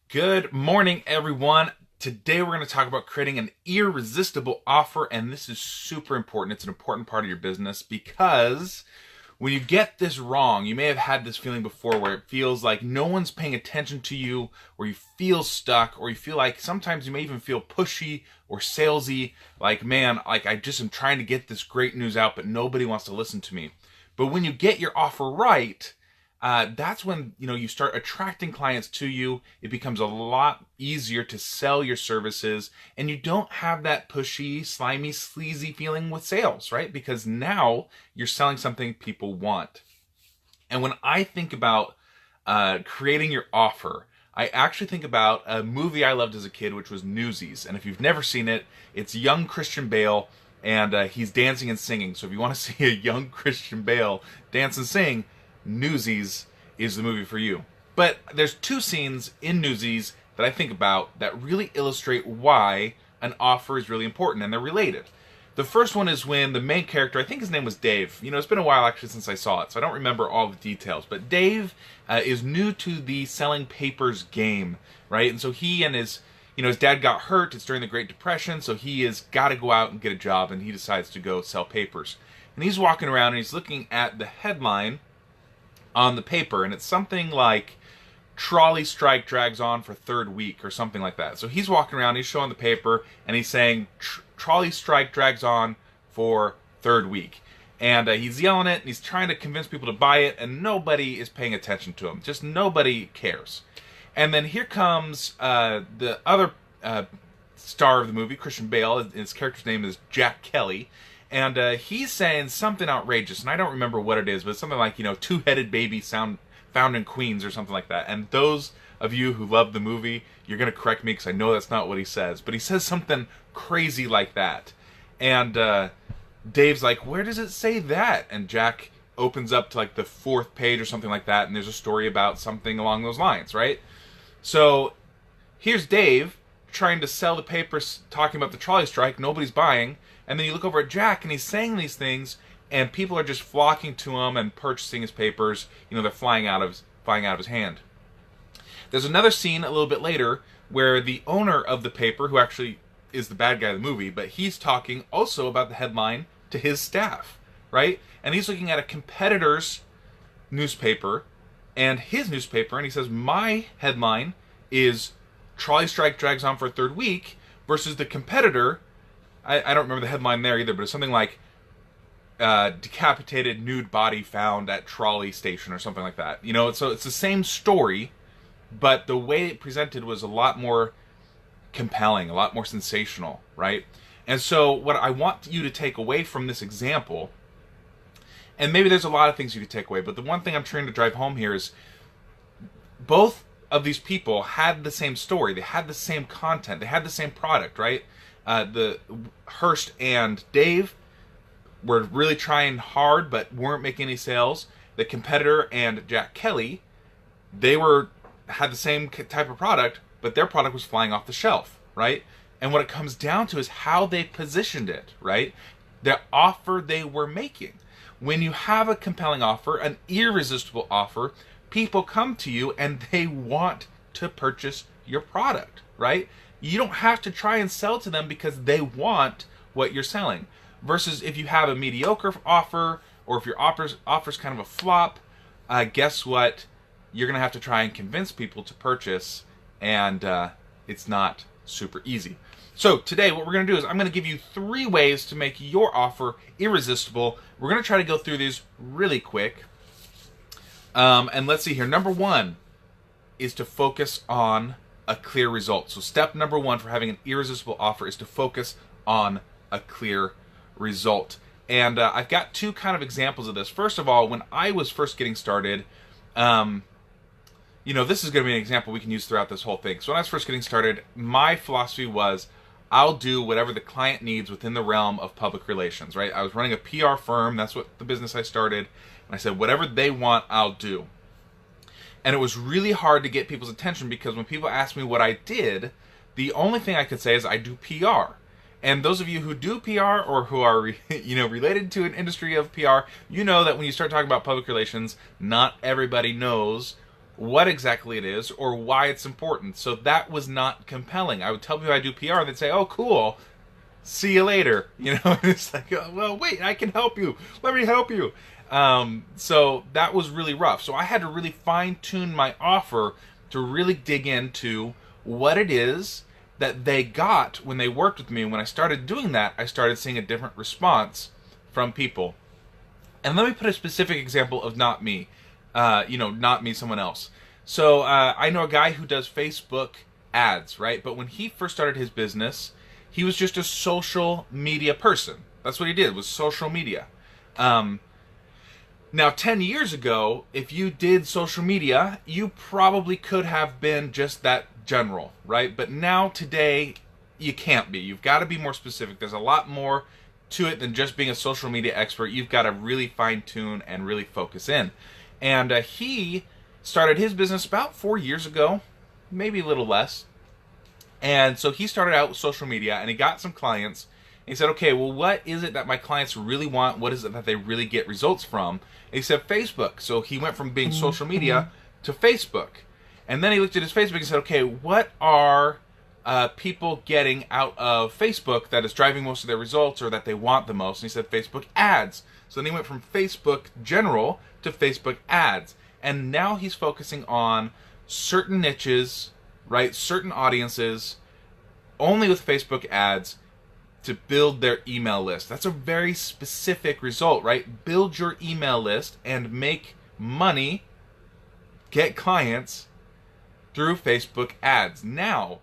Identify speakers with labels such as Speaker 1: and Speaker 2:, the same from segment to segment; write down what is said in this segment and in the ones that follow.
Speaker 1: Good morning, everyone. Today we're going to talk about creating an irresistible offer, and this is super important. It's an important part of your business because when you get this wrong, you may have had this feeling before where it feels like no one's paying attention to you, or you feel stuck, or you feel like sometimes you may even feel pushy or salesy, like, man, like I just am trying to get this great news out, but nobody wants to listen to me. But when you get your offer right, that's when you start attracting clients to you. It becomes a lot easier to sell your services, and you don't have that pushy, slimy, sleazy feeling with sales, right? Because now you're selling something people want. And when I think about creating your offer, I actually think about a movie I loved as a kid, which was Newsies. And if you've never seen it, it's young Christian Bale, and he's dancing and singing. So if you want to see a young Christian Bale dance and sing, Newsies is the movie for you. But there's two scenes in Newsies that I think about that really illustrate why an offer is really important, and they're related. The first one is when the main character, I think his name was Dave. It's been a while actually since I saw it, so I don't remember all the details. But Dave is new to the selling papers game, right? And so he and his dad got hurt. It's during the Great Depression, so he has got to go out and get a job, and he decides to go sell papers. And he's walking around and he's looking at the headline on the paper, and it's something like trolley strike drags on for third week or something like that. So he's walking around, he's showing the paper, and he's saying trolley strike drags on for third week. And he's yelling it, and he's trying to convince people to buy it, and nobody is paying attention to him. Just nobody cares. And then here comes the other star of the movie, Christian Bale. His character's name is Jack Kelly. And he's saying something outrageous, and I don't remember what it is, but it's something like, two-headed baby found in Queens or something like that. And those of you who love the movie, you're going to correct me because I know that's not what he says. But he says something crazy like that. And Dave's like, where does it say that? And Jack opens up to like the fourth page or something like that, and there's a story about something along those lines, right? So here's Dave trying to sell the papers, talking about the trolley strike, nobody's buying. And then you look over at Jack, and he's saying these things, and people are just flocking to him and purchasing his papers. They're flying out of his hand. There's another scene a little bit later where the owner of the paper, who actually is the bad guy of the movie, but he's talking also about the headline to his staff, right? And he's looking at a competitor's newspaper and his newspaper, and he says, my headline is trolley strike drags on for a third week, versus the competitor, I don't remember the headline there either, but it's something like decapitated nude body found at trolley station or something like that. So it's the same story, but the way it presented was a lot more compelling, a lot more sensational, right? And so what I want you to take away from this example, and maybe there's a lot of things you could take away, but the one thing I'm trying to drive home here is both of these people had the same story. They had the same content. They had the same product, right? The Hearst and Dave were really trying hard but weren't making any sales. The competitor and Jack Kelly, they had the same type of product, but their product was flying off the shelf, right? And what it comes down to is how they positioned it, right? The offer they were making. When you have a compelling offer, an irresistible offer, people come to you and they want to purchase your product, right? You don't have to try and sell to them because they want what you're selling. Versus if you have a mediocre offer, or if your offer's kind of a flop, guess what? You're going to have to try and convince people to purchase, and it's not super easy. So today what we're going to do is I'm going to give you 3 ways to make your offer irresistible. We're going to try to go through these really quick. And let's see here. Number 1 is to focus on a clear result. So step number 1 for having an irresistible offer is to focus on a clear result. And I've got 2 kind of examples of this. First of all, when I was first getting started, this is going to be an example we can use throughout this whole thing. So when I was first getting started, my philosophy was I'll do whatever the client needs within the realm of public relations, right? I was running a PR firm. That's what the business I started. And I said, whatever they want, I'll do. And it was really hard to get people's attention because when people asked me what I did, the only thing I could say is I do PR. And those of you who do PR or who are related to an industry of PR, you know that when you start talking about public relations, not everybody knows what exactly it is or why it's important. So that was not compelling. I would tell people I do PR, and they'd say, "Oh, cool. See you later." And it's like, "Oh, well, wait, I can help you. Let me help you." So that was really rough. So I had to really fine tune my offer to really dig into what it is that they got when they worked with me. And when I started doing that, I started seeing a different response from people. And let me put a specific example of not me, not me, someone else. So I know a guy who does Facebook ads, right? But when he first started his business, he was just a social media person. That's what he did, was social media. Now, 10 years ago, if you did social media, you probably could have been just that general, right? But now, today, you can't be. You've got to be more specific. There's a lot more to it than just being a social media expert. You've got to really fine-tune and really focus in. And he started his business about 4 years ago, maybe a little less. And so he started out with social media, and he got some clients. And he said, okay, well, what is it that my clients really want? What is it that they really get results from? And he said, Facebook. So he went from being social media to Facebook. And then he looked at his Facebook and said, okay, what are people getting out of Facebook that is driving most of their results or that they want the most? And he said, Facebook ads. So then he went from Facebook general to Facebook ads. And now he's focusing on certain niches, right? Certain audiences, only with Facebook ads, to build their email list. That's a very specific result, right? Build your email list and make money, get clients through Facebook ads. Now,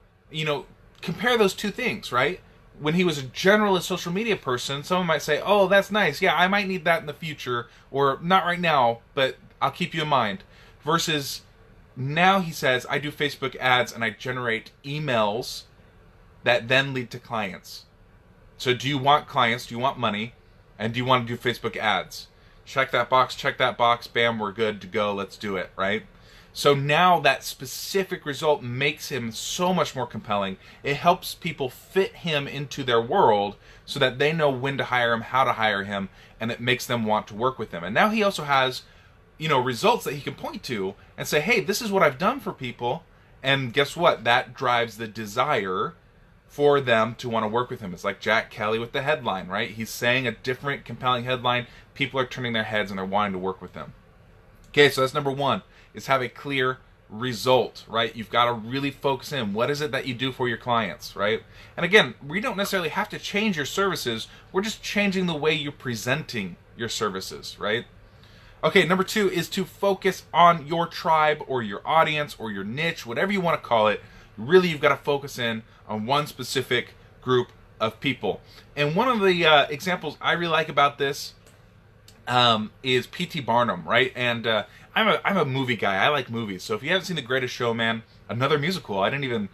Speaker 1: compare those two things, right? When he was a generalist social media person, someone might say, oh, that's nice. Yeah, I might need that in the future, or not right now, but I'll keep you in mind. Versus now he says, I do Facebook ads and I generate emails that then lead to clients. So do you want clients? Do you want money? And do you want to do Facebook ads? Check that box, bam, we're good to go, let's do it, right? So now that specific result makes him so much more compelling. It helps people fit him into their world so that they know when to hire him, how to hire him, and it makes them want to work with him. And now he also has, results that he can point to and say, hey, this is what I've done for people. And guess what? That drives the desire for them to want to work with him. It's like Jack Kelly with the headline, right? He's saying a different, compelling headline. People are turning their heads and they're wanting to work with him. Okay, so that's number one, is have a clear result, right? You've got to really focus in. What is it that you do for your clients, right? And again, we don't necessarily have to change your services. We're just changing the way you're presenting your services, right? Okay, number two is to focus on your tribe or your audience or your niche, whatever you want to call it. Really, you've got to focus in on one specific group of people. And one of the examples I really like about this is P.T. Barnum, right? And I'm a movie guy. I like movies. So if you haven't seen The Greatest Showman, another musical, I didn't even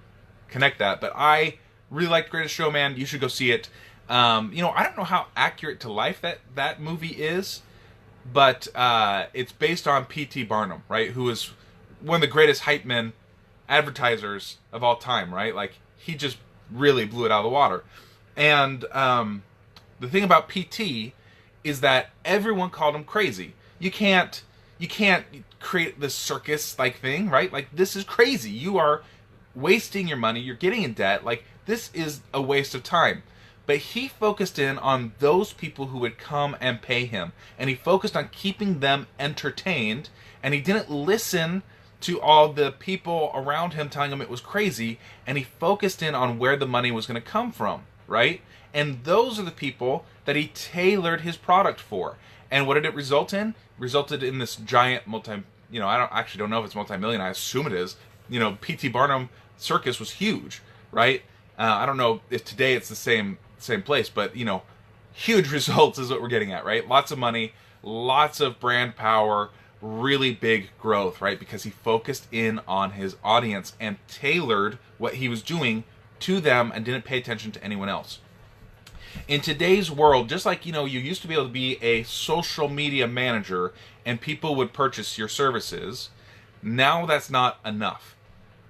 Speaker 1: connect that, but I really like Greatest Showman. You should go see it. I don't know how accurate to life that movie is, but it's based on P.T. Barnum, right? Who is one of the greatest hype men, advertisers of all time, right? Like, he just really blew it out of the water. And the thing about PT is that everyone called him crazy. You can't create this circus-like thing, right? Like, this is crazy. You are wasting your money. You're getting in debt. Like, this is a waste of time. But he focused in on those people who would come and pay him. And he focused on keeping them entertained. And he didn't listen to all the people around him telling him it was crazy, and he focused in on where the money was going to come from, right? And those are the people that he tailored his product for. And what did it result in? It resulted in this giant I don't know if it's multi-million, I assume it is. P.T. Barnum Circus was huge, right? I don't know if today it's the same place, but, huge results is what we're getting at, right? Lots of money, lots of brand power, really big growth, right? Because he focused in on his audience and tailored what he was doing to them and didn't pay attention to anyone else. In today's world, just like, you used to be able to be a social media manager and people would purchase your services, now that's not enough.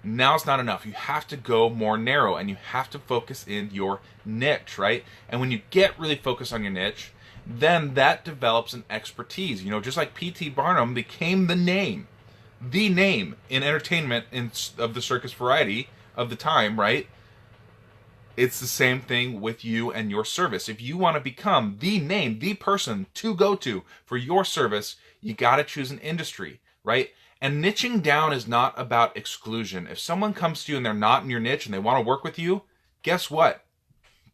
Speaker 1: Now it's not enough. You have to go more narrow and you have to focus in your niche, right? And when you get really focused on your niche, then that develops an expertise. Just like P.T. Barnum became the name the name in entertainment of the circus variety of the time, right? It's the same thing with you and your service. If you want to become the name, the person to go to for your service, you got to choose an industry, right? And niching down is not about exclusion. If someone comes to you and they're not in your niche and they want to work with you, guess what?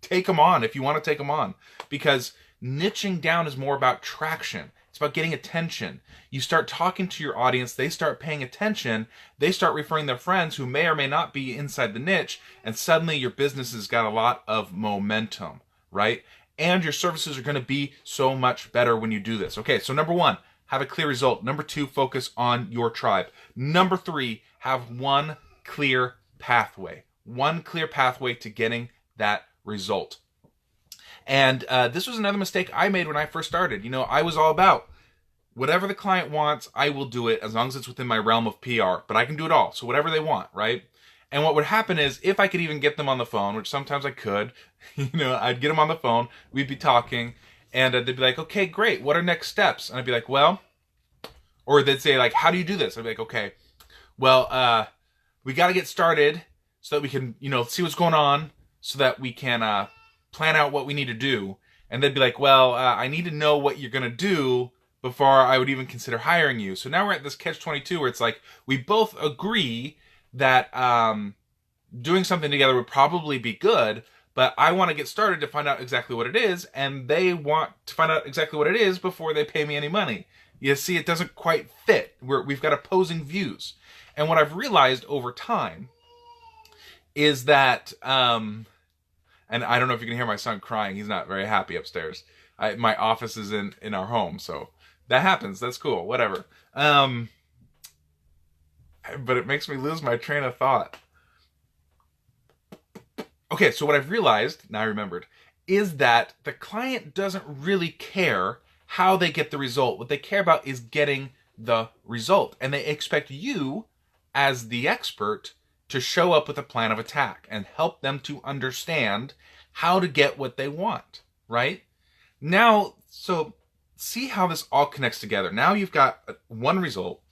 Speaker 1: Take them on if you want to take them on. Because niching down is more about traction. It's about getting attention. You start talking to your audience, they start paying attention, they start referring their friends who may or may not be inside the niche, and suddenly your business has got a lot of momentum, right? And your services are going to be so much better when you do this. Okay, so number one, have a clear result. Number two, focus on your tribe. Number three, have one clear pathway. One clear pathway to getting that result. And this was another mistake I made when I first started. You know, I was all about whatever the client wants, I will do it as long as it's within my realm of PR. But I can do it all. So whatever they want, right? And what would happen is if I could even get them on the phone, which sometimes I could, you know, I'd get them on the phone, we'd be talking, and they'd be like, okay, great, what are next steps? And I'd be like, well, or they'd say like, how do you do this? I'd be like, okay, well, we got to get started so that we can, you know, see what's going on so that we can plan out what we need to do. And they'd be like, well, I need to know what you're going to do before I would even consider hiring you. So now we're at this catch-22 where it's like, we both agree that doing something together would probably be good, but I want to get started to find out exactly what it is, and they want to find out exactly what it is before they pay me any money. You see, it doesn't quite fit. We've got opposing views. And what I've realized over time is that, and I don't know if you can hear my son crying. He's not very happy upstairs. My office is in our home, so that happens. That's cool. Whatever. But it makes me lose my train of thought. Okay, so what I've realized, now I remembered, is that the client doesn't really care how they get the result. What they care about is getting the result. And they expect you, as the expert, to show up with a plan of attack and help them to understand how to get what they want, right? Now, so see how this all connects together. Now you've got one result,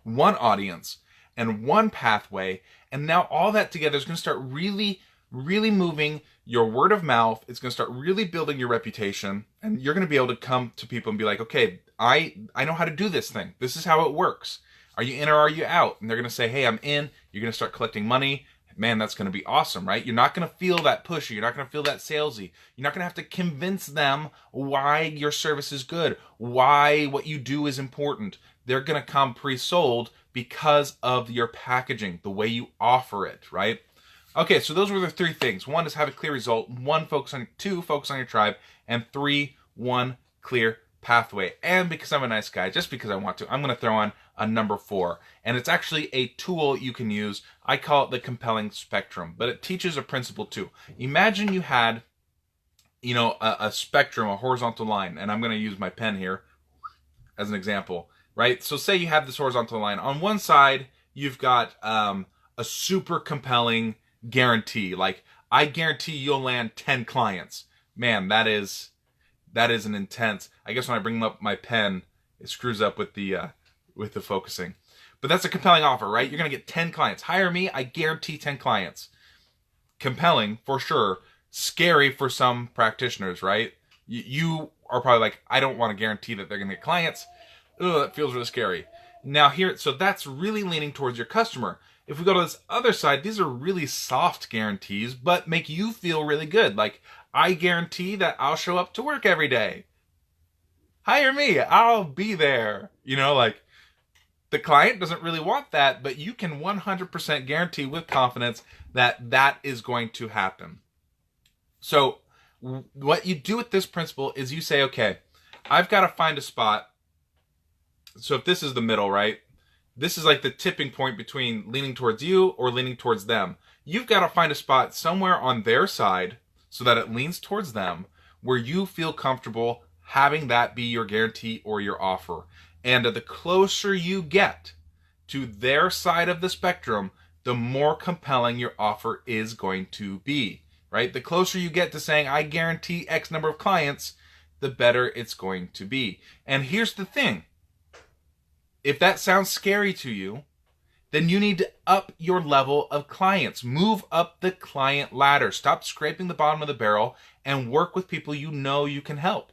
Speaker 1: one audience, and one pathway, and now all that together is going to start really moving your word of mouth. It's going to start really building your reputation, and you're going to be able to come to people and be like, okay, I know how to do this thing. This is how it works. Are you in or are you out? And they're going to say, hey, I'm in. You're going to start collecting money. Man, that's going to be awesome, right? You're not going to feel that pushy. You're not going to feel that salesy. You're not going to have to convince them why your service is good, why what you do is important. They're going to come pre-sold because of your packaging, the way you offer it, right? Okay, so those were the three things. One is have a clear result. Two, focus on your tribe. And three, one clear pathway. And because I'm a nice guy, just because I want to, I'm going to throw on a number 4. And it's actually a tool you can use. I call it the compelling spectrum, but it teaches a principle too. Imagine you had, you know, a spectrum, a horizontal line, and I'm going to use my pen here as an example, right? So say you have this horizontal line. On one side, you've got a super compelling guarantee. Like, I guarantee you'll land 10 clients. Man, that is an intense. I guess when I bring up my pen, it screws up with the focusing. But that's a compelling offer, right? You're going to get 10 clients. Hire me, I guarantee 10 clients. Compelling, for sure. Scary for some practitioners, right? You are probably like, I don't want to guarantee that they're going to get clients. Ugh, that feels really scary. Now here, so that's really leaning towards your customer. If we go to this other side, these are really soft guarantees, but make you feel really good. Like, I guarantee that I'll show up to work every day. Hire me, I'll be there. You know, like, the client doesn't really want that, but you can 100% guarantee with confidence that that is going to happen. So what you do with this principle is you say, okay, I've got to find a spot. So if this is the middle, right? This is like the tipping point between leaning towards you or leaning towards them. You've got to find a spot somewhere on their side so that it leans towards them where you feel comfortable having that be your guarantee or your offer. And the closer you get to their side of the spectrum, the more compelling your offer is going to be, right? The closer you get to saying, I guarantee X number of clients, the better it's going to be. And here's the thing. If that sounds scary to you, then you need to up your level of clients. Move up the client ladder. Stop scraping the bottom of the barrel and work with people you know you can help.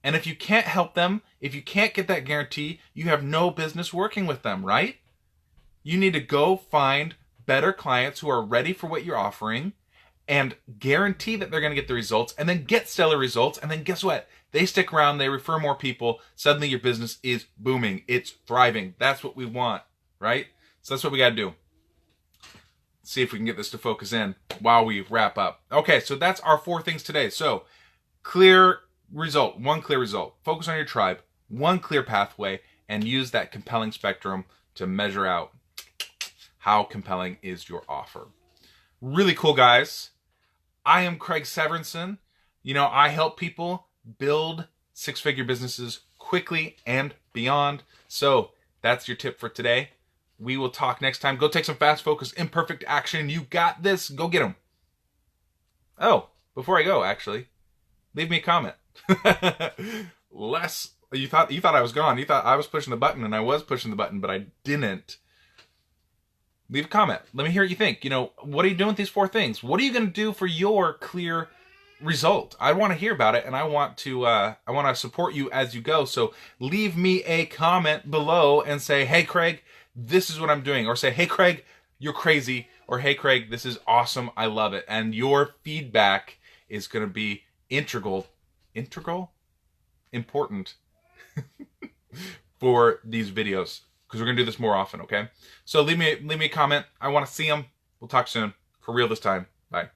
Speaker 1: And if you can't help them, if you can't get that guarantee, you have no business working with them, right? You need to go find better clients who are ready for what you're offering and guarantee that they're going to get the results, and then get stellar results. And then guess what? They stick around, they refer more people. Suddenly your business is booming. It's thriving. That's what we want, right? So that's what we got to do. Let's see if we can get this to focus in while we wrap up. Okay, so that's our 4 things today. So clear result, one clear result. Focus on your tribe, one clear pathway, and use that compelling spectrum to measure out how compelling is your offer. Really cool, guys. I am Craig Severinsen. You know, I help people build 6-figure businesses quickly and beyond. So that's your tip for today. We will talk next time. Go take some fast focus, imperfect action. You got this. Go get them. Oh, before I go, actually, leave me a comment. You thought I was gone. You thought I was pushing the button, and I was pushing the button, but I didn't. Leave a comment. Let me hear what you think. You know, what are you doing with these 4 things? What are you going to do for your clear result? I want to hear about it, and I want to support you as you go. So leave me a comment below and say, hey, Craig, this is what I'm doing. Or say, hey, Craig, you're crazy. Or hey, Craig, this is awesome. I love it. And your feedback is going to be important for these videos, because we're going to do this more often, okay? So leave me a comment. I want to see them. We'll talk soon. For real this time. Bye.